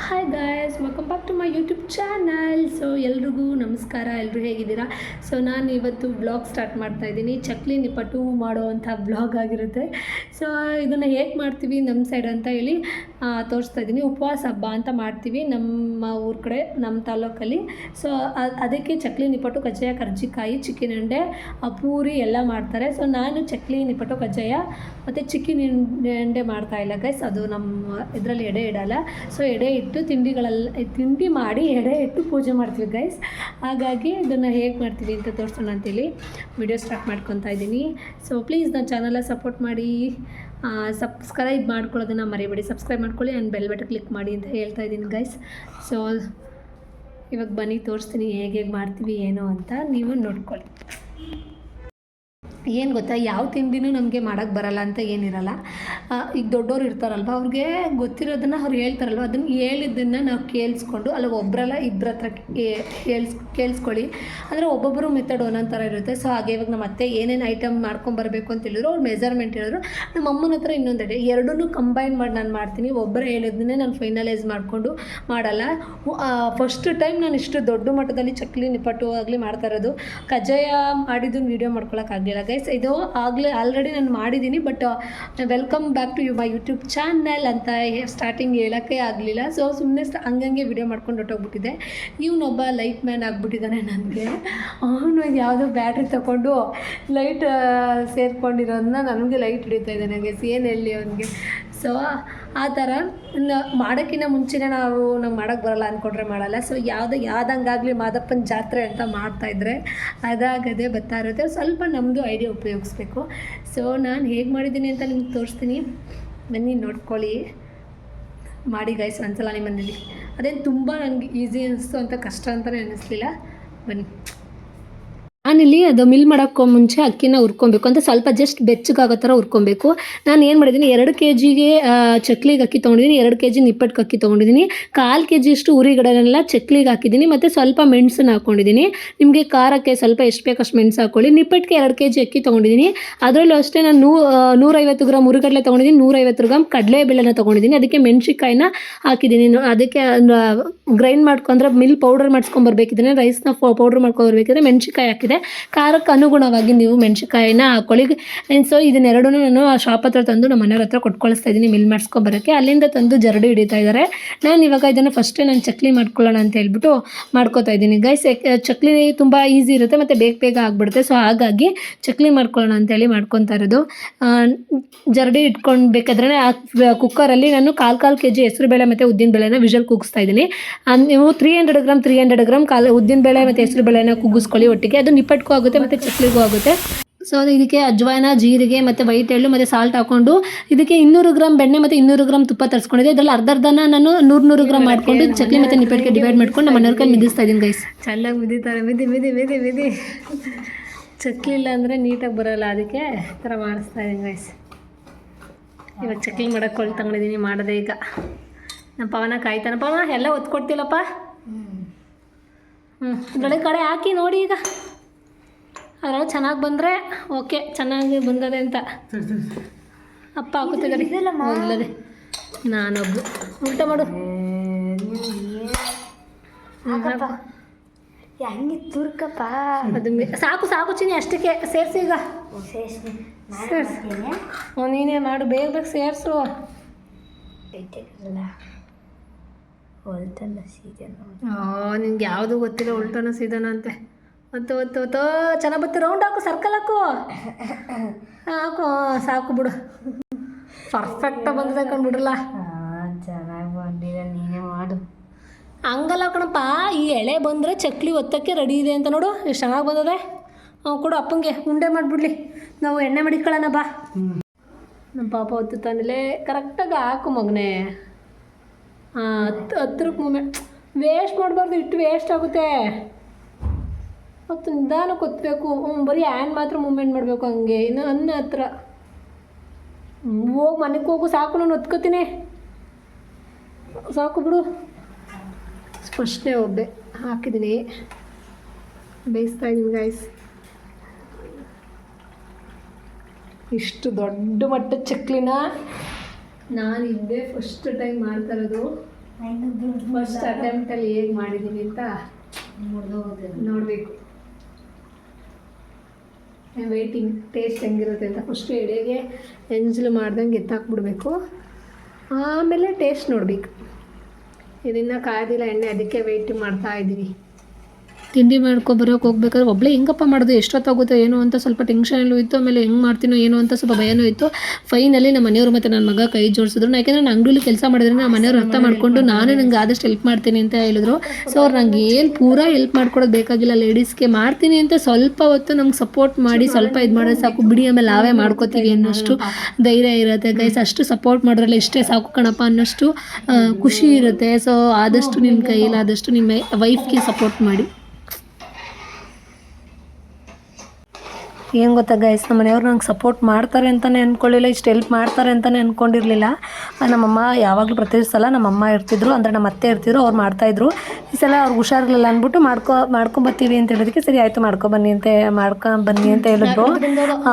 Hi guys, welcome back to my YouTube channel. So ಎಲ್ರಿಗೂ ನಮಸ್ಕಾರ. ಎಲ್ಲರೂ ಹೇಗಿದ್ದೀರಾ? ಸೊ ನಾನು ಇವತ್ತು ಬ್ಲಾಗ್ ಸ್ಟಾರ್ಟ್ ಮಾಡ್ತಾಯಿದ್ದೀನಿ. ಚಕ್ಲಿ ನಿಪ್ಪಟ್ಟು ಮಾಡೋವಂಥ ಬ್ಲಾಗ್ ಆಗಿರುತ್ತೆ. ಸೊ ಇದನ್ನು ಹೇಗೆ ಮಾಡ್ತೀವಿ ನಮ್ಮ ಸೈಡ್ ಅಂತ ಹೇಳಿ ತೋರಿಸ್ತಾ ಇದ್ದೀನಿ. ಉಪವಾಸ ಹಬ್ಬ ಅಂತ ಮಾಡ್ತೀವಿ ನಮ್ಮ ಊರ ಕಡೆ, ನಮ್ಮ ತಾಲೂಕಲ್ಲಿ. ಸೊ ಅದಕ್ಕೆ ಚಕ್ಲಿ ನಿಪ್ಪಟ್ಟು, ಕಜ್ಜಾಯ, ಕರ್ಜಿಕಾಯಿ, ಚಿಕನ್ ಉಂಡೆ, ಪೂರಿ ಎಲ್ಲ ಮಾಡ್ತಾರೆ. ಸೊ ನಾನು ಚಕ್ಲಿ ನಿಪ್ಪಟ್ಟು, ಕಜ್ಜಾಯ ಮತ್ತು ಚಿಕನ್ ಉಂಡೆ ಮಾಡ್ತಾಯಿಲ್ಲ ಗೈಸ್. ಅದು ನಮ್ಮ ಇದರಲ್ಲಿ ಎಡೆ ಇಡಲ್ಲ. ಸೊ ಎಡೆ ಇಟ್ಟು ತಿಂಡಿ ಮಾಡಿ ಎಡೆ ಇಟ್ಟು ಪೂಜೆ ಮಾಡ್ತೀವಿ ಗೈಸ್. ಹಾಗಾಗಿ ಇದನ್ನು ಹೇಗೆ ಮಾಡ್ತೀವಿ ಅಂತ ತೋರಿಸೋಣ ಅಂತೇಳಿ ವಿಡಿಯೋ ಸ್ಟಾರ್ಟ್ ಮಾಡ್ಕೊತಾ ಇದ್ದೀನಿ. ಸೊ ಪ್ಲೀಸ್ ನನ್ನ ಚಾನಲ್ನ ಸಪೋರ್ಟ್ ಮಾಡಿ, ಸಬ್ಸ್ಕ್ರೈಬ್ ಮಾಡ್ಕೊಳ್ಳೋದನ್ನು ಮರಿಬೇಡಿ. ಸಬ್ಸ್ಕ್ರೈಬ್ ಮಾಡ್ಕೊಳ್ಳಿ ಆ್ಯಂಡ್ ಬೆಲ್ ಬಟನ್ ಕ್ಲಿಕ್ ಮಾಡಿ ಅಂತ ಹೇಳ್ತಾ ಇದ್ದೀನಿ ಗೈಸ್. ಸೊ ಇವಾಗ ಬನ್ನಿ ತೋರಿಸ್ತೀನಿ ಹೇಗೆ ಮಾಡ್ತೀವಿ ಏನು ಅಂತ, ನೀವು ನೋಡ್ಕೊಳ್ಳಿ. ಏನು ಗೊತ್ತಾ, ಯಾವ ತಿಂಡಿನೂ ನಮಗೆ ಮಾಡೋಕ್ಕೆ ಬರಲ್ಲ ಅಂತ ಏನಿರಲ್ಲ. ಈಗ ದೊಡ್ಡವ್ರು ಇರ್ತಾರಲ್ವ, ಅವ್ರಿಗೆ ಗೊತ್ತಿರೋದನ್ನು ಅವ್ರು ಹೇಳ್ತಾರಲ್ವ, ಅದನ್ನು ಹೇಳಿದ್ದನ್ನು ನಾವು ಕೇಳಿಸ್ಕೊಂಡು, ಅಲ್ಲ ಒಬ್ಬರಲ್ಲ ಇಬ್ಬರ ಹತ್ರ ಕೇಳಿಸ್ಕೊಳ್ಳಿ. ಅಂದರೆ ಒಬ್ಬೊಬ್ಬರು ಮೆಥಡ್ ಒಂದೊಂದು ಥರ ಇರುತ್ತೆ. ಸೊ ಹಾಗೆ ಇವಾಗ ನಮ್ಮ ಅತ್ತೆ ಏನೇನು ಐಟಮ್ ಮಾಡ್ಕೊಂಬರ್ಬೇಕು ಅಂತ ಹೇಳಿದ್ರು, ಅವ್ರು ಮೆಜರ್ಮೆಂಟ್ ಹೇಳಿದ್ರು. ನಮ್ಮ ಅಮ್ಮನ ಹತ್ರ ಇನ್ನೊಂದೆಡೆ ಎರಡನ್ನೂ ಕಂಬೈನ್ ಮಾಡಿ ನಾನು ಮಾಡ್ತೀನಿ. ಒಬ್ಬರೇ ಹೇಳಿದ್ದನ್ನೇ ನಾನು ಫೈನಲೈಸ್ ಮಾಡಿಕೊಂಡು ಮಾಡಲ್ಲ. ಫಸ್ಟ್ ಟೈಮ್ ನಾನು ಇಷ್ಟು ದೊಡ್ಡ ಮಟ್ಟದಲ್ಲಿ ಚಕ್ಲಿ ನಿಪ್ಪಟ್ಟು ಆಗಲಿ ಮಾಡ್ತಾ ಇರೋದು. ಕಜ್ಜಾಯ ಮಾಡಿದ್ದನ್ನು ವೀಡಿಯೋ ಮಾಡ್ಕೊಳಕ್ಕಾಗಲಿಲ್ಲ ಗೈಸ್. ಇದು ಆಲ್ರೆಡಿ ನಾನು ಮಾಡಿದ್ದೀನಿ, but welcome back to my YouTube channel ಅಂತ ಸ್ಟಾರ್ಟಿಂಗ್ ಹೇಳೋಕ್ಕೆ ಆಗಲಿಲ್ಲ. ಸೊ ಸುಮ್ಮನೆ ಹಂಗಂಗೆ ವಿಡಿಯೋ ಮಾಡ್ಕೊಂಡು ಹೊಟ್ಟೋಗ್ಬಿಟ್ಟಿದ್ದೆ. ಇವನೊಬ್ಬ ಲೈಟ್ ಮ್ಯಾನ್ ಆಗಿಬಿಟ್ಟಿದ್ದಾನೆ ನನಗೆ. ಅವನು ಯಾವುದೋ ಬ್ಯಾಟ್ರಿ ತೊಗೊಂಡು ಲೈಟ್ ಸೇರ್ಕೊಂಡಿರೋದನ್ನ ನನಗೆ ಲೈಟ್ ಹಿಡಿತಾ ಇದ್ದಾನೆ ಗೈಸ್. ಏನು ಹೇಳಿ ಅವನಿಗೆ. ಸೊ ಆ ಥರ ಮಾಡೋಕ್ಕಿಂತ ಮುಂಚೆನೇ ನಂಗೆ ಮಾಡೋಕ್ಕೆ ಬರಲ್ಲ ಅಂದ್ಕೊಂಡ್ರೆ ಮಾಡಲ್ಲ. ಸೊ ಯಾವುದಂಗಾಗಲಿ ಮಾದಪ್ಪನ ಜಾತ್ರೆ ಅಂತ ಮಾಡ್ತಾಯಿದ್ರೆ ಅದಾಗದೆ ಬರ್ತಾ ಇರುತ್ತೆ. ಸ್ವಲ್ಪ ನಮ್ಮದು ಐಡಿಯಾ ಉಪಯೋಗಿಸ್ಬೇಕು. ಸೊ ನಾನು ಹೇಗೆ ಮಾಡಿದ್ದೀನಿ ಅಂತ ನಿಮ್ಗೆ ತೋರಿಸ್ತೀನಿ, ಬನ್ನಿ ನೋಡ್ಕೊಳ್ಳಿ. ಮಾಡಿ ಗೈಸ್ ಒಂದ್ಸಲ ನಿಮ್ಮ ಮನೇಲಿ. ಅದೇನು ತುಂಬ ನನಗೆ ಈಸಿ ಅನಿಸ್ತು ಅಂತ ಕಷ್ಟ ಅಂತಲೇ ಅನ್ನಿಸ್ಲಿಲ್ಲ. ಬನ್ನಿ. ನಾನಿಲ್ಲಿ ಅದು ಮಿಲ್ ಮಾಡೋಕ್ಕೋ ಮುಂಚೆ ಅಕ್ಕಿನ ಹುರ್ಕೊಬೇಕು ಅಂತ ಸ್ವಲ್ಪ ಜಸ್ಟ್ ಬೆಚ್ಚಗಾಗೋ ಥರ ಹುರ್ಕೊಬೇಕು. ನಾನು ಏನು ಮಾಡಿದ್ದೀನಿ, 2 kg ಚಕ್ಲಿಗೆ ಅಕ್ಕಿ ತೊಗೊಂಡಿದ್ದೀನಿ, 2 kg ನಿಪ್ಪಟ್ಟಿಗೆ ಅಕ್ಕಿ ತೊಗೊಂಡಿದ್ದೀನಿ, 1/4 kg ಅಷ್ಟು ಉರಿಗಡನೆಲ್ಲ ಚಕ್ಲಿಗೆ ಹಾಕಿದ್ದೀನಿ, ಮತ್ತು ಸ್ವಲ್ಪ ಮೆಣಸನ್ನು ಹಾಕ್ಕೊಂಡಿದ್ದೀನಿ. ನಿಮಗೆ ಖಾರಕ್ಕೆ ಸ್ವಲ್ಪ ಎಷ್ಟು ಬೇಕು ಅಷ್ಟು ಮೆಣಸು ಹಾಕ್ಕೊಳ್ಳಿ. ನಿಪ್ಪಟ್ಟಿಗೆ 2 kg ಅಕ್ಕಿ ತೊಗೊಂಡಿದ್ದೀನಿ. ಅದರಲ್ಲೂ ಅಷ್ಟೇ ನಾನು 150 ಗ್ರಾಮ್ ಉರಿಗಡಲೆ ತೊಗೊಂಡಿದ್ದೀನಿ, 150 ಗ್ರಾಮ್ ಕಡಲೆಬೇಳೆನ ತೊಗೊಂಡಿದ್ದೀನಿ. ಅದಕ್ಕೆ ಮೆಣಸಿಕಾಯಿನ ಹಾಕಿದ್ದೀನಿ. ಅದಕ್ಕೆ ಗ್ರೈಂಡ್ ಮಾಡ್ಕೊಂಡ್ರೆ ಮಿಲ್ ಪೌಡರ್ ಮಾಡಿಸ್ಕೊಂಬರ್ಬೇಕಿದ್ರೆ, ರೈಸ್ನ ಪೌಡ್ರ್ ಮಾಡ್ಕೊಂಬರ್ಬೇಕಿದ್ರೆ ಮೆಣಸಿಕಾಯಿ ಹಾಕಿದೆ. ಖಾರಕ್ಕೆ ಅನುಗುಣವಾಗಿ ನೀವು ಮೆಣಸಿಕಾಯಿನ ಹಾಕ್ಕೊಳ್ಳಿ. ಸೊ ಇದನ್ನೆರಡೂ ನಾನು ಆ ಶಾಪ್ ಹತ್ರ ತಂದು ನಮ್ಮ ಮನೆಯವ್ರ ಹತ್ರ ಕೊಟ್ಕೊಳಿಸ್ತಾ ಇದ್ದೀನಿ ಮಿಲ್ ಮಾಡಿಸ್ಕೊಬರೋಕ್ಕೆ. ಅಲ್ಲಿಂದ ತಂದು ಜರಡಿ ಹಿಡಿತಾ ಇದ್ದಾರೆ. ನಾನು ಇವಾಗ ಇದನ್ನು ಫಸ್ಟೇ ನಾನು ಚಕ್ಲಿ ಮಾಡ್ಕೊಳ್ಳೋಣ ಅಂತ ಹೇಳ್ಬಿಟ್ಟು ಮಾಡ್ಕೋತಾ ಇದ್ದೀನಿ ಗೈಸ್. ಚಕ್ಲಿ ತುಂಬ ಈಸಿ ಇರುತ್ತೆ ಮತ್ತು ಬೇಗ ಆಗಿಬಿಡುತ್ತೆ. ಸೊ ಹಾಗಾಗಿ ಚಕ್ಲಿ ಮಾಡ್ಕೊಳ್ಳೋಣ ಅಂತೇಳಿ ಮಾಡ್ಕೊತಾ ಇರೋದು. ಜರಡಿ ಇಟ್ಕೊಳ್ಬೇಕಾದ್ರೆ ಆ ಕುಕ್ಕರಲ್ಲಿ ನಾನು 1/4 kg ಹೆಸರುಬೇಳೆ ಮತ್ತು ಉದ್ದಿನಬೇಳೆನ ವಿಷಲ್ ಕೂಗಿಸ್ತಾ ಇದ್ದೀನಿ. ನೀವು 300 ಗ್ರಾಮ್ ಉದ್ದಿನಬೇಳೆ ಮತ್ತು ಹೆಸರುಬೇಳೆನ ಕೂಗಿಸ್ಕೊಳ್ಳಿ ಒಟ್ಟಿಗೆ. ಅದು ನಿಪ್ಪಟ್ಟಿಗೂ ಆಗುತ್ತೆ ಮತ್ತು ಚಕ್ಲಿಗೂ ಆಗುತ್ತೆ. ಸೊ ಇದಕ್ಕೆ ಅಜ್ವಾನ, ಜೀರಿಗೆ ಮತ್ತು ವೈಟ್ ಎಳ್ಳು ಮತ್ತು ಸಾಲ್ಟ್ ಹಾಕ್ಕೊಂಡು ಇದಕ್ಕೆ 200 ಗ್ರಾಮ್ ಬೆಣ್ಣೆ ಮತ್ತು 200 ಗ್ರಾಮ್ ತುಪ್ಪ ತರಿಸ್ಕೊಂಡಿದ್ದೆ. ಇದರಲ್ಲಿ ಅರ್ಧನ ನಾನು 100 ಗ್ರಾಮ್ ಮಾಡಿಕೊಂಡು ಚಕ್ಲಿ ಮತ್ತು ನಿಪ್ಪಟ್ಟಿಗೆ ಡಿವೈಡ್ ಮಾಡ್ಕೊಂಡು ನಮ್ಮ ಮನೆಯವ್ರ ಕೈ ಮಿದಿಸ್ತಾ ಇದ್ದೀನಿ ಗೈಸ್. ಚೆನ್ನಾಗಿ ಮಿದಿತಾರೆ. ಮಿದಿ ಚಕ್ಲಿ ಇಲ್ಲ ಅಂದರೆ ನೀಟಾಗಿ ಬರೋಲ್ಲ, ಅದಕ್ಕೆ ಈ ಥರ ಮಾಡಿಸ್ತಾ ಇದ್ದೀನಿ ಗೈಸ್. ಇವಾಗ ಚಕ್ಲಿ ಮಾಡೋಕ್ಕೆ ತಗೊಂಡಿದ್ದೀನಿ. ಮಾಡೋದೇ ಈಗ ನಮ್ಮ ಪವನ ಕಾಯ್ತಾನ. ಪವನ ಎಲ್ಲ ಒತ್ಕೊಡ್ತಿಲ್ಲಪ್ಪ. ಇದರೊಳಗೆ ಕಡೆ ಹಾಕಿ ನೋಡಿ. ಈಗ ಅದರೊಳಗೆ ಚೆನ್ನಾಗಿ ಬಂದರೆ ಓಕೆ, ಚೆನ್ನಾಗಿ ಬಂದದೆ ಅಂತ ಅಪ್ಪ ಹಾಕುತ್ತಿದ್ದಾರೆ. ಇಲ್ಲದೆ ನಾನೊಬ್ಬಳು ಊಟ ಮಾಡು. ಹೆಂಗೆ ತುರ್ಕಪ್ಪ. ಅದು ಸಾಕು ಚಿನ್ನಿ, ಅಷ್ಟಕ್ಕೆ ಸೇರಿಸಿ. ಈಗ ಸೇರಿಸು, ನೀನೇ ಮಾಡು, ಬೇಗ ಸೇರಿಸು. ನಿಂಗೆ ಯಾವುದು ಗೊತ್ತಿಲ್ಲ, ಉಲ್ಟನೋ ಸೀದನೋ ಅಂತೆ. ಒತ್ತು ಚೆನ್ನಾಗಿ ಬರ್ತೀವಿ. ರೌಂಡ್ ಹಾಕು, ಸರ್ಕಲ್ ಹಾಕು ಸಾಕು ಬಿಡು. ಪರ್ಫೆಕ್ಟಾಗಿ ಬಂದಿದೆ ಕಂಡುಬಿಡ್ರಲ್ಲ. ಚೆನ್ನಾಗಿ ಬಂದಿದೆ, ನೀನೇ ಮಾಡು. ಹಂಗಲ್ಲ ಕಣಪ್ಪ, ಈ ಎಳೆ ಬಂದರೆ ಚಕ್ಲಿ ಒತ್ತಕ್ಕೆ ರೆಡಿ ಇದೆ ಅಂತ ನೋಡು. ಎಷ್ಟು ಚೆನ್ನಾಗಿ ಬಂದದೆ. ಕೊಡು ಅಪ್ಪಂಗೆ, ಉಂಡೆ ಮಾಡಿಬಿಡ್ಲಿ, ನಾವು ಎಣ್ಣೆ ಮಡಿಕೊಳ್ಳೋಣ ಬಾ. ನಮ್ಮ ಪಾಪ ಒತ್ತುತ್ತಾನಲ್ಲೇ. ಕರೆಕ್ಟಾಗಿ ಹಾಕು ಮಗನೇ. ಹತ್ರಕ್ಕೆ ಮೂಮೆಂಟ್ ವೇಸ್ಟ್ ಮಾಡಬಾರ್ದು, ಇಟ್ಟು ವೇಸ್ಟ್ ಆಗುತ್ತೆ. ಮತ್ತು ನಿಧಾನಕ್ಕೆ ಒತ್ತಬೇಕು. ಬರೀ ಹ್ಯಾಂಡ್ ಮಾತ್ರ ಮೂಮೆಂಟ್ ಮಾಡಬೇಕು ಹಂಗೆ. ಇನ್ನು ಅನ್ನ ಹತ್ರ ಹೋಗಿ ಮನೆಗೆ ಹೋಗು. ಸಾಕು, ನಾನು ಒತ್ಕೋತೀನಿ. ಸಾಕು ಬಿಡು. ಫಸ್ಟೇ ಒಬ್ಬೆ ಹಾಕಿದ್ದೀನಿ, ಬೇಯಿಸ್ತಾ ಇದ್ದೀನಿ ಗೈಸ್. ಇಷ್ಟು ದೊಡ್ಡ ಮಟ್ಟದ ಚಕ್ಲಿನ ನಾನು ಇದ್ದೇ ಫಸ್ಟ್ ಟೈಮ್ ಮಾಡ್ತಾ ಇರೋದು. ಫಸ್ಟ್ ಅಟೆಂಪ್ಟಲ್ಲಿ ಹೇಗೆ ಮಾಡಿದ್ದೀನಿ ಅಂತ ನೋಡಬೇಕು. ವೇಟಿಂಗ್ ಟೇಸ್ಟ್ ಹೆಂಗಿರುತ್ತೆ ಅಂತ ಫಸ್ಟು ಎಡೆಗೆ ಎಂಜಲು ಮಾಡ್ದಂಗೆ ಎತ್ತಾಕ್ಬಿಡ್ಬೇಕು, ಆಮೇಲೆ ಟೇಸ್ಟ್ ನೋಡಬೇಕು. ಇದನ್ನು ಕಾಯ್ದಿಲ್ಲ ಎಣ್ಣೆ, ಅದಕ್ಕೆ ವೆಯ್ಟ್ ಮಾಡ್ತಾ ಇದ್ದೀವಿ. ತಿಂಡಿ ಮಾಡ್ಕೊಬರೋಕೆ ಹೋಗ್ಬೇಕಾದ್ರೆ ಒಬ್ಬಳೇ ಹೆಂಗಪ್ಪ ಮಾಡೋದು, ಎಷ್ಟೊತ್ತಾಗುತ್ತೋ ಏನೋ ಅಂತ ಸ್ವಲ್ಪ ಟೆನ್ಷನಲ್ಲೂ ಇತ್ತು. ಆಮೇಲೆ ಹೆಂಗೆ ಮಾಡ್ತೀನೋ ಏನೋ ಅಂತ ಸ್ವಲ್ಪ ಭಯನೂ ಇತ್ತು. ಫೈನಲಿ ನಮ್ಮ ಮನೆಯವರು ಮತ್ತು ನನ್ನ ಮಗ ಕೈ ಜೋಡಿಸಿದ್ರು. ಯಾಕೆಂದರೆ ನಾನು ಅಂಗಡಿಲಿ ಕೆಲಸ ಮಾಡಿದ್ರೆ ನಮ್ಮ ಮನೆಯವ್ರು ಅರ್ಥ ಮಾಡಿಕೊಂಡು ನಾನು ನಂಗೆ ಆದಷ್ಟು ಹೆಲ್ಪ್ ಮಾಡ್ತೀನಿ ಅಂತ ಹೇಳಿದ್ರು. ಸೊ ಅವ್ರು ನಂಗೆ ಏನು ಪೂರಾ ಹೆಲ್ಪ್ ಮಾಡ್ಕೊಡೋದು ಬೇಕಾಗಿಲ್ಲ, ಲೇಡೀಸ್ಗೆ ಮಾಡ್ತೀನಿ ಅಂತ ಸ್ವಲ್ಪ ಹೊತ್ತು ನಮ್ಗೆ ಸಪೋರ್ಟ್ ಮಾಡಿ ಸ್ವಲ್ಪ ಇದು ಮಾಡೋದು ಸಾಕು ಬಿಡಿ, ಆಮೇಲೆ ನಾವೇ ಮಾಡ್ಕೋತೀವಿ ಅನ್ನೋಷ್ಟು ಧೈರ್ಯ ಇರುತ್ತೆ ಗೈಸ್. ಅಷ್ಟು ಸಪೋರ್ಟ್ ಮಾಡೋದ್ರಲ್ಲಿ ಇಷ್ಟೇ ಸಾಕು ಕಣಪ್ಪ ಅನ್ನೋಷ್ಟು ಖುಷಿ ಇರುತ್ತೆ. ಸೊ ಆದಷ್ಟು ನಿಮ್ಮ ಕೈಲಾದಷ್ಟು ನಿಮ್ಮ ವೈಫ್ಗೆ ಸಪೋರ್ಟ್ ಮಾಡಿ. ಏನು ಗೊತ್ತಾ ಗೈಸ್, ನಮ್ಮ ಮನೆಯವ್ರು ನಂಗೆ ಸಪೋರ್ಟ್ ಮಾಡ್ತಾರೆ ಅಂತಲೇ ಅಂದ್ಕೊಳ್ಳಿಲ್ಲ, ಇಷ್ಟು ಹೆಲ್ಪ್ ಮಾಡ್ತಾರೆ ಅಂತಲೇ ಅಂದ್ಕೊಂಡಿರಲಿಲ್ಲ. ನಮ್ಮಮ್ಮ ಯಾವಾಗಲೂ ಪ್ರತಿ ಸಲ ನಮ್ಮಮ್ಮ ಇರ್ತಿದ್ರು, ಅಂದರೆ ನಮ್ಮ ಅತ್ತೆ ಇರ್ತಿದ್ರು, ಅವ್ರು ಮಾಡ್ತಾಯಿದ್ರು. ಈ ಸಲ ಅವ್ರಿಗೆ ಹುಷಾರಿರಲಿಲ್ಲ ಅಂದ್ಬಿಟ್ಟು ಮಾಡ್ಕೊಂಬರ್ತೀವಿ ಅಂತ ಹೇಳಿದಕ್ಕೆ ಸರಿ ಆಯಿತು ಮಾಡ್ಕೊಬನ್ನಿ ಅಂತ ಹೇಳಿದ್ರು.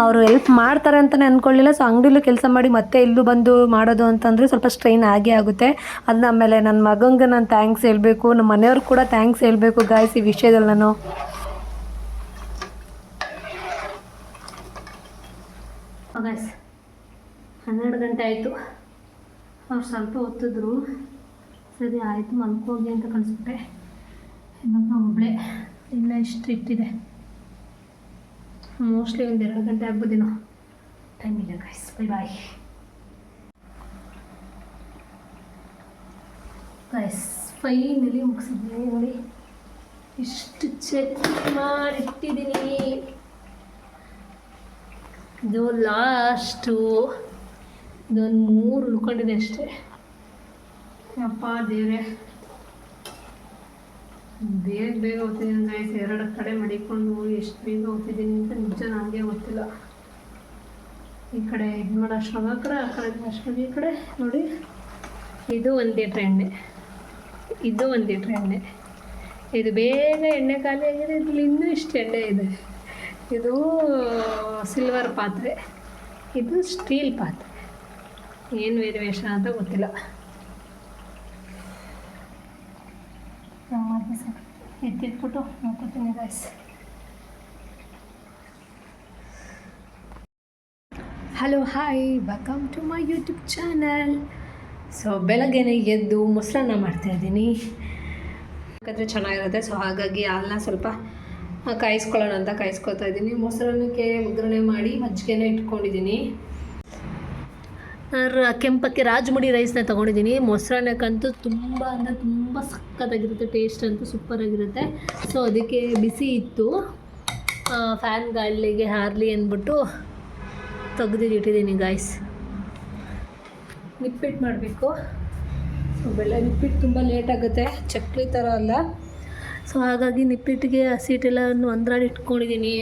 ಅವರು ಹೆಲ್ಪ್ ಮಾಡ್ತಾರೆ ಅಂತಲೇ ಅಂದ್ಕೊಳ್ಳಿಲ್ಲ. ಸೊ ಅಂಗಡಿಲೂ ಕೆಲಸ ಮಾಡಿ ಮತ್ತೆ ಇಲ್ಲೂ ಬಂದು ಮಾಡೋದು ಅಂತಂದರೆ ಸ್ವಲ್ಪ ಸ್ಟ್ರೈನ್ ಆಗೇ ಆಗುತ್ತೆ. ಅದನ್ನ ಆಮೇಲೆ ನನ್ನ ಮಗಂಗೆ ನಾನು ಥ್ಯಾಂಕ್ಸ್ ಹೇಳಬೇಕು, ನಮ್ಮ ಮನೆಯವ್ರಿಗೆ ಕೂಡ ಥ್ಯಾಂಕ್ಸ್ ಹೇಳಬೇಕು ಗಾಯ್ಸ್ ಈ ವಿಷಯದಲ್ಲಿ ನಾನು. ಗೈಸ್ 12 ಗಂಟೆ ಆಯಿತು, ಅವ್ರು ಸ್ವಲ್ಪ ಹೊತ್ತಿದ್ರು. ಸರಿ ಆಯಿತು ಮಲ್ಕೋಗಿ ಅಂತ ಕಳಿಸ್ಬಿಟ್ಟೆ. ಇವಾಗ ಒಬ್ಬಳೇ ಇಲ್ಲ, ಇಷ್ಟು ಇಟ್ಟಿದೆ, ಮೋಸ್ಟ್ಲಿ ಒಂದು 2 ಗಂಟೆ ಆಗ್ಬೋದೇನೋ, ಟೈಮ್ ಇಲ್ಲ guys. Bye bye guys. Finally ಮುಗಿಸಿದ್ದೀನಿ ನೋಡಿ, ಇಷ್ಟು ಚೆಕ್ ಮಾಡಿಟ್ಟಿದ್ದೀನಿ. ಇದು ಲಾಸ್ಟು, ಇದೊಂದು 3 ಉಳ್ಕೊಂಡಿದೆ ಅಷ್ಟೇ. ಅಪ್ಪ ದೇವ್ರೆ, ಬೇಗ ಓದ್ತಿದ್ದೀನಿ ಗೈಸ್. 2 ಕಡೆ ಮಡಿಕೊಂಡು ಎಷ್ಟು ಬೇಗ ಓದ್ತಿದ್ದೀನಿ ಅಂತ ನಿಜ ನನಗೆ ಗೊತ್ತಿಲ್ಲ. ಈ ಕಡೆ ಇದು ಮಾಡೋ ಅಷ್ಟೊಂದು ಆ ಕಡೆ ಅಷ್ಟೊಂದು ಈ ಕಡೆ ನೋಡಿ. ಇದು 1 ಲೀಟ್ರ್ ಎಣ್ಣೆ, ಇದು 1 ಲೀಟ್ರ್ ಎಣ್ಣೆ. ಇದು ಬೇಗ ಎಣ್ಣೆ ಖಾಲಿ ಆಗಿದೆ. ಇದ್ರಲ್ಲಿ ಇನ್ನೂ ಇಷ್ಟು ಎಣ್ಣೆ ಇದೆ. ಇದು ಸಿಲ್ವರ್ ಪಾತ್ರೆ, ಇದು ಸ್ಟೀಲ್ ಪಾತ್ರೆ. ಏನು ವೇರಿಯೇಷನ್ ಅಂತ ಗೊತ್ತಿಲ್ಲ. ಎತ್ತಿಟ್ಬಿಟ್ಟು ನೋಡ್ಕೊತೀನಿ guys. Hello hi, welcome to my YouTube channel. So ಬೆಳಗ್ಗೆನೇ ಎದ್ದು ಮೊಸರನ್ನ ಮಾಡ್ತಾಯಿದ್ದೀನಿ, ಯಾಕಂದರೆ ಚೆನ್ನಾಗಿರುತ್ತೆ. ಸೊ ಹಾಗಾಗಿ ಹಾಲನ್ನ ಸ್ವಲ್ಪ ಕಾಯಿಸ್ಕೊಳ್ಳೋಣ ಅಂತ ಕಾಯಿಸ್ಕೊತಾ ಇದ್ದೀನಿ. ಮೊಸರನ್ನಕ್ಕೆ ಒಗ್ಗರಣೆ ಮಾಡಿ ಮಜ್ಜಿಗೆನ ಇಟ್ಕೊಂಡಿದ್ದೀನಿ. ಕೆಂಪಕ್ಕೆ ರಾಜಮುಡಿ ರೈಸ್ನ ತೊಗೊಂಡಿದ್ದೀನಿ. ಮೊಸರನ್ನಕ್ಕಂತೂ ತುಂಬ ಅಂದರೆ ತುಂಬ ಸಕ್ಕತ್ತಾಗಿರುತ್ತೆ, ಟೇಸ್ಟ್ ಅಂತೂ ಸೂಪರಾಗಿರುತ್ತೆ. ಸೊ ಅದಕ್ಕೆ ಬಿಸಿ ಇತ್ತು, ಫ್ಯಾನ್ ಗಾಳಿಗೆ ಹಾರಲಿ ಅಂದ್ಬಿಟ್ಟು ತೆಗೆದಿಟ್ಟಿದ್ದೀನಿ ಗಾಯ್ಸ್. ನಿಪ್ಪಿಟ್ಟು ಮಾಡಬೇಕು. ಸೊ ನಿಪ್ಪಿಟ್ಟು ತುಂಬ ಲೇಟಾಗುತ್ತೆ, ಚಕ್ಲಿ ಥರ ಅಲ್ಲ. ಸೊ ಹಾಗಾಗಿ ನಿಪ್ಪಿಟ್ಟಿಗೆ ಹಸಿಟ್ಟೆಲ್ಲ ಒಂದ್ರಾಡಿ ಇಟ್ಕೊಂಡಿದ್ದೀನಿ.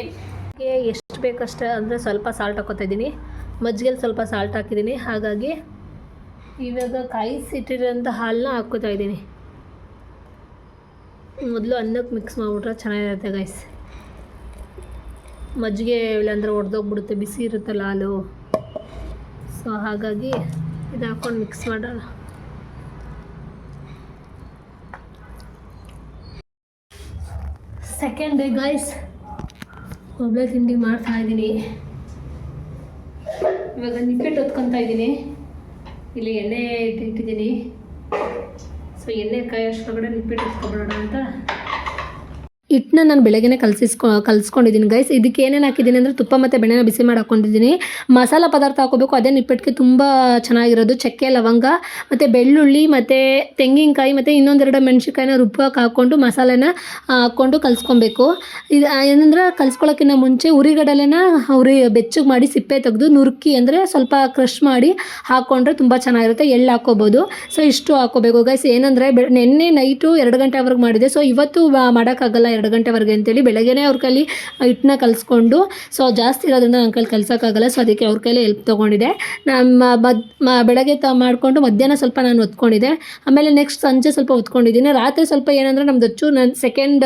ಎಷ್ಟು ಬೇಕಷ್ಟೇ, ಅಂದರೆ ಸ್ವಲ್ಪ ಸಾಲ್ಟ್ ಹಾಕೋತಾ ಇದ್ದೀನಿ, ಮಜ್ಜಿಗೆಲಿ ಸ್ವಲ್ಪ ಸಾಲ್ಟ್ ಹಾಕಿದ್ದೀನಿ. ಹಾಗಾಗಿ ಇವಾಗ ಕಾಯಿಸಿಟ್ಟಿರೋಂಥ ಹಾಲನ್ನ ಹಾಕ್ಕೋತಾ ಇದ್ದೀನಿ. ಮೊದಲು ಅನ್ನಕ್ಕೆ ಮಿಕ್ಸ್ ಮಾಡಿಬಿಟ್ರೆ ಚೆನ್ನಾಗಿರುತ್ತೆ ಗೈಸ್. ಮಜ್ಜಿಗೆ ಇಲ್ಲಾಂದರೆ ಒಡೆದೋಗ್ಬಿಡುತ್ತೆ, ಬಿಸಿ ಇರುತ್ತಲ್ಲ ಹಾಲು. ಸೊ ಹಾಗಾಗಿ ಇದು ಹಾಕ್ಕೊಂಡು ಮಿಕ್ಸ್ ಮಾಡೋಣ. ಸೆಕೆಂಡ್ ಡೇ ಗೈಸ್, ಒಬ್ಬಳೆ ತಿಂಡಿ ಮಾಡ್ತಾಯಿದ್ದೀನಿ. ಇವಾಗ ನಿಪ್ಪಿಟ್ಟು ಹೊತ್ಕೊತಾ ಇದ್ದೀನಿ. ಇಲ್ಲಿ ಎಣ್ಣೆ ಇಟ್ಟಿದ್ದೀನಿ. ಸೊ ಎಣ್ಣೆ ಕಾಯೋಷ್ಟೊಳಗಡೆ ನಿಪ್ಪಿಟ್ಟು ಹೊತ್ಕೊಬಿಡೋಣ ಅಂತ ಹಿಟ್ಟನ್ನ ನಾನು ಬೆಳಗ್ಗೆನೇ ಕಲಿಸ್ಕೊಂಡಿದ್ದೀನಿ ಗೈಸ್. ಇದಕ್ಕೆ ಏನೇನು ಹಾಕಿದ್ದೀನಿ ಅಂದರೆ ತುಪ್ಪ ಮತ್ತು ಬೆಣ್ಣೆನ ಬಿಸಿ ಮಾಡಿ ಹಾಕ್ಕೊಂಡಿದ್ದೀನಿ. ಮಸಾಲ ಪದಾರ್ಥ ಹಾಕೋಬೇಕು, ಅದೇ ನಿಪ್ಪಿಟ್ಟಿಗೆ ತುಂಬ ಚೆನ್ನಾಗಿರೋದು. ಚಕ್ಕೆ, ಲವಂಗ ಮತ್ತು ಬೆಳ್ಳುಳ್ಳಿ ಮತ್ತು ತೆಂಗಿನಕಾಯಿ ಮತ್ತು ಇನ್ನೊಂದೆರಡು ಮೆಣಸಿನ್ಕಾಯಿನ ರುಬ್ಬಕ್ಕೆ ಹಾಕ್ಕೊಂಡು ಮಸಾಲೆನ ಹಾಕ್ಕೊಂಡು ಕಲಿಸ್ಕೊಬೇಕು. ಇದು ಏನಂದ್ರೆ ಕಲಿಸ್ಕೊಳ್ಳೋಕ್ಕಿಂತ ಮುಂಚೆ ಉರಿಗಡಲೆನ ಬೆಚ್ಚಗೆ ಮಾಡಿ ಸಿಪ್ಪೆ ತೆಗೆದು ನುರುಕಿ ಅಂದರೆ ಸ್ವಲ್ಪ ಕ್ರಷ್ ಮಾಡಿ ಹಾಕ್ಕೊಂಡ್ರೆ ತುಂಬ ಚೆನ್ನಾಗಿರುತ್ತೆ. ಎಳ್ಳು ಹಾಕ್ಕೋಬೋದು. ಸೊ ಇಷ್ಟು ಹಾಕ್ಕೋಬೇಕು ಗೈಸ್. ಏನಂದರೆ ನೆನ್ನೆ ನೈಟು 2 ಗಂಟೆವರೆಗೆ ಮಾಡಿದೆ. ಸೊ ಇವತ್ತು ಮಾಡೋಕ್ಕಾಗಲ್ಲ, 2 ಗಂಟೆವರೆಗೆ ಅಂತೇಳಿ ಬೆಳಗ್ಗೆನೇ ಅವ್ರ ಕೈಲಿ ಹಿಟ್ಟನ್ನ ಕಲಿಸ್ಕೊಂಡು, ಸೊ ಜಾಸ್ತಿ ಇರೋದ್ರಿಂದ ನನ್ನ ಕೈಲಿ ಕಲ್ಸೋಕ್ಕಾಗಲ್ಲ, ಸೊ ಅದಕ್ಕೆ ಅವ್ರ ಕೈಲೇ ಹೆಲ್ಪ್ ತೊಗೊಂಡಿದ್ದೆ. ಬೆಳಗ್ಗೆ ಮಾಡಿಕೊಂಡು ಮಧ್ಯಾಹ್ನ ಸ್ವಲ್ಪ ನಾನು ಹೊತ್ಕೊಂಡಿದ್ದೆ, ಆಮೇಲೆ ನೆಕ್ಸ್ಟ್ ಸಂಜೆ ಸ್ವಲ್ಪ ಹೊತ್ಕೊಂಡಿದ್ದೀನಿ. ರಾತ್ರಿ ಸ್ವಲ್ಪ ಏನಂದರೆ ನಮ್ದು ಅಚ್ಚು ನಾನು ಸೆಕೆಂಡ್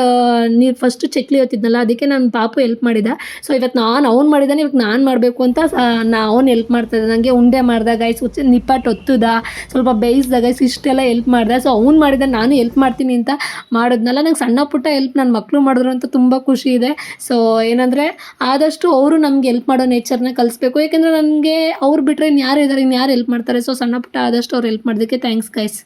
ನೀರು ಫಸ್ಟ್ ಚಕ್ಲಿ ಹೊತ್ತಿದ್ನಲ್ಲ, ಅದಕ್ಕೆ ನನ್ನ ಪಾಪು ಹೆಲ್ಪ್ ಮಾಡಿದ. ಸೊ ಇವತ್ತು ಅವ್ನು ಮಾಡಿದ್ದಾನೆ, ಇವಾಗ ನಾನು ಮಾಡಬೇಕು ಅಂತ ಅವ್ನು ಹೆಲ್ಪ್ ಮಾಡ್ತಾಯಿದ್ದೆ. ನನಗೆ ಉಂಡೆ ಮಾಡ್ದೆ ಗೈಸ್, ನಿಪ್ಪಟ್ಟು ಒತ್ತುದ, ಸ್ವಲ್ಪ ಬೇಯಿಸ್ದ ಗೈಸ್, ಇಷ್ಟೆಲ್ಲ ಹೆಲ್ಪ್ ಮಾಡಿದೆ. ಸೊ ಅವ್ನು ಮಾಡಿದ, ನಾನು ಹೆಲ್ಪ್ ಮಾಡ್ತೀನಿ ಅಂತ ಮಾಡಿದ್ನಲ್ಲ. ನಂಗೆ ಸಣ್ಣ ಪುಟ್ಟ ಹೆಲ್ಪ್ ನನ್ನ ಮಕ್ಕಳು ಮಾಡಿದ್ರು ಅಂತ ತುಂಬ ಖುಷಿ ಇದೆ. ಸೊ ಏನಂದರೆ ಆದಷ್ಟು ಅವರು ನಮ್ಗೆ ಹೆಲ್ಪ್ ಮಾಡೋ ನೇಚರ್ನ ಕಲಿಸ್ಬೇಕು, ಯಾಕೆಂದರೆ ನನಗೆ ಅವ್ರು ಬಿಟ್ಟರೆ ಇನ್ಯಾರು ಇದ್ದಾರೆ, ಇನ್ಯಾರು ಹೆಲ್ಪ್ ಮಾಡ್ತಾರೆ. ಸೊ ಸಣ್ಣ ಪುಟ್ಟ ಆದಷ್ಟು ಅವ್ರು ಹೆಲ್ಪ್ ಮಾಡೋದಕ್ಕೆ ಥ್ಯಾಂಕ್ಸ್ ಗೈಸ್.